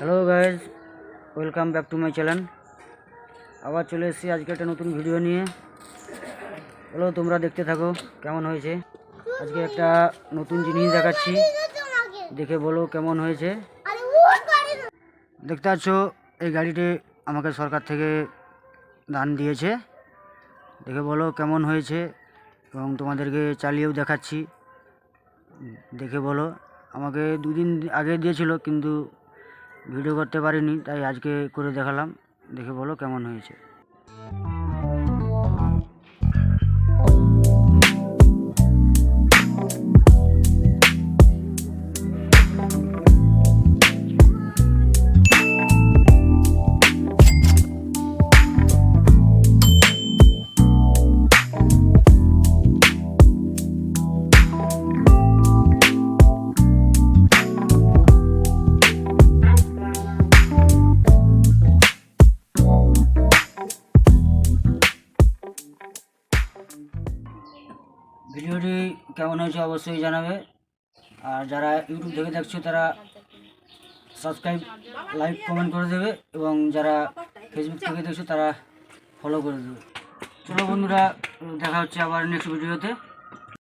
Hello guys, welcome back to my channel. আবার চলে এসেছি আজকে একটা নতুন ভিডিও নিয়ে। হ্যালো, তোমরা দেখতে থাকো কেমন হয়েছে। আজকে একটা নতুন জিনিস দেখাচ্ছি, দেখে বলো কেমন হয়েছে। দেখতে পাচ্ছ এই গাড়িটি আমাকে সরকার থেকে দান দিয়েছে, দেখে বলো কেমন হয়েছে এবং তোমাদেরকে চালিয়েও দেখাচ্ছি, দেখে বলো। আমাকে দুদিন আগে দিয়েছিল কিন্তু ভিডিও করতে পারিনি, তাই আজকে করে দেখালাম, দেখে বলো কেমন হয়েছে। ভিডিওটি কেমন হয়েছে অবশ্যই জানাবে, আর যারা ইউটিউব থেকে দেখছো তারা সাবস্ক্রাইব, লাইক, কমেন্ট করে দেবে, এবং যারা ফেসবুক থেকে দেখছো তারা ফলো করে দেবে। চলো বন্ধুরা, দেখা হচ্ছে আবার নেক্সট ভিডিওতে।